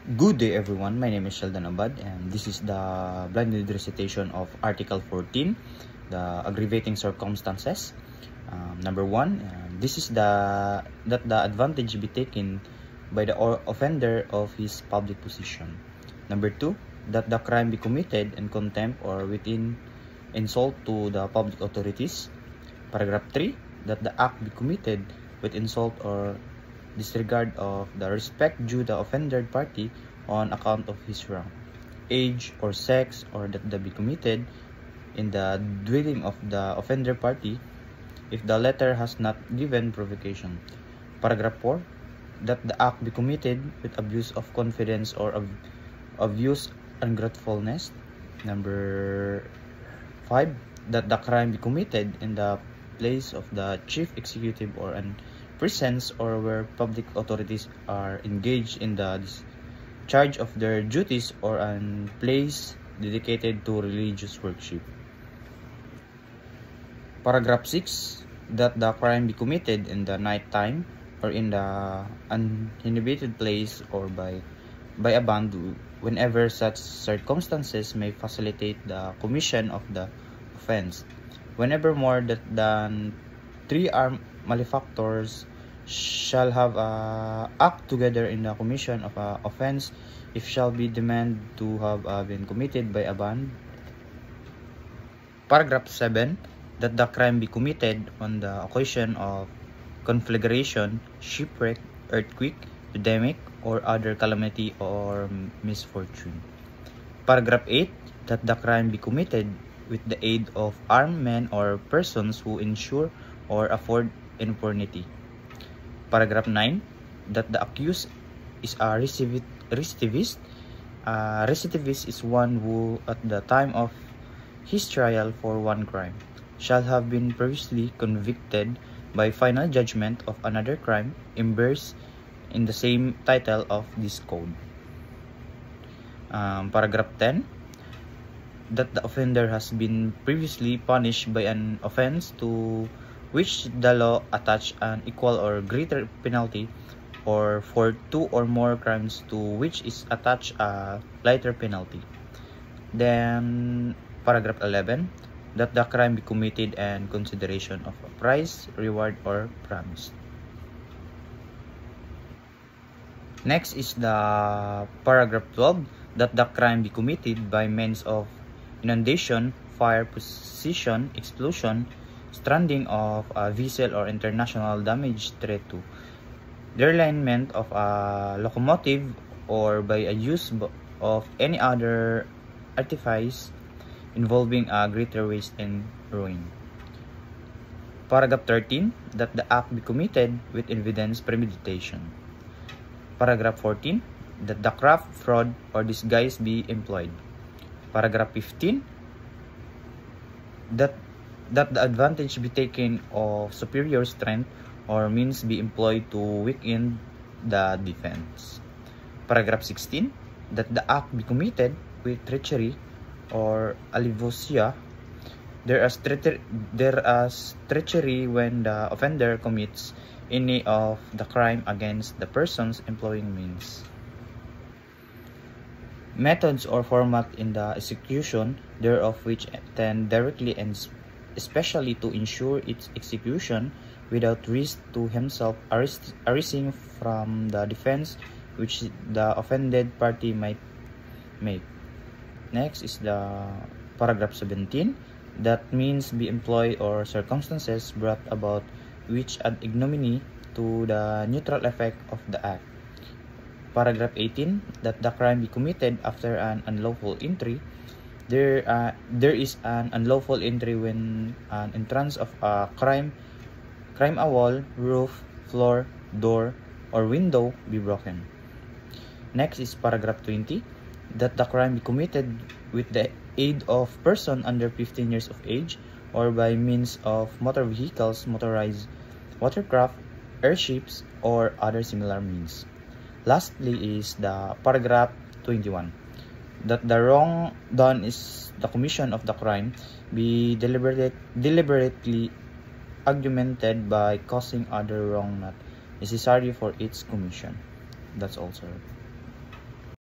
Good day everyone, my name is Sheldon Abad and this is the blended recitation of Article 14, the aggravating circumstances. Number 1, this is that the advantage be taken by the offender of his public position. Number 2, that the crime be committed in contempt or within insult to the public authorities. Paragraph 3, that the act be committed with insult or disregard of the respect due the offended party on account of his rank, age, or sex, or that be committed in the dwelling of the offender party if the latter has not given provocation. Paragraph 4, that the act be committed with abuse of confidence or abuse ungratefulness. Number 5, that the crime be committed in the place of the chief executive or an presence or where public authorities are engaged in the discharge of their duties or an place dedicated to religious worship. Paragraph 6, that the crime be committed in the night time or in the uninhabited place or by a band whenever such circumstances may facilitate the commission of the offense. Whenever more than 3 armed malefactors shall have act together in the commission of an offense, if shall be demanded to have been committed by a band. Paragraph 7, that the crime be committed on the occasion of conflagration, shipwreck, earthquake, epidemic, or other calamity or misfortune. Paragraph 8, that the crime be committed with the aid of armed men or persons who ensure or afford impunity. Paragraph 9, that the accused is a recidivist. Recidivist is one who, at the time of his trial for one crime, shall have been previously convicted by final judgment of another crime embraced in the same title of this code. Paragraph 10, that the offender has been previously punished by an offense to which the law attach an equal or greater penalty, or for 2 or more crimes to which is attached a lighter penalty. Then paragraph 11, that the crime be committed in consideration of a prize, reward, or promise. Next is the paragraph 12, that the crime be committed by means of inundation, fire, position, explosion, stranding of a vessel or international damage threat to derailment of a locomotive, or by a use of any other artifice involving a greater waste and ruin. Paragraph 13, that the act be committed with evidence premeditation. Paragraph 14, that the craft, fraud, or disguise be employed. Paragraph 15, that the advantage be taken of superior strength or means be employed to weaken the defense. Paragraph 16, that the act be committed with treachery or alevosía. There is treachery when the offender commits any of the crime against the persons employing means. Methods or format in the execution thereof which tend directly and especially to ensure its execution without risk to himself arising from the defense which the offended party might make. Next is the paragraph 17, that means be employed or circumstances brought about which add ignominy to the neutral effect of the act. Paragraph 18, that the crime be committed after an unlawful entry. There is an unlawful entry when an entrance of a crime a wall, roof, floor, door, or window be broken. Next is paragraph 20, that the crime be committed with the aid of person under 15 years of age or by means of motor vehicles, motorized watercraft, airships, or other similar means. Lastly is the paragraph 21, that the wrong done is the commission of the crime be deliberately augmented by causing other wrong not necessary for its commission. That's all, sir.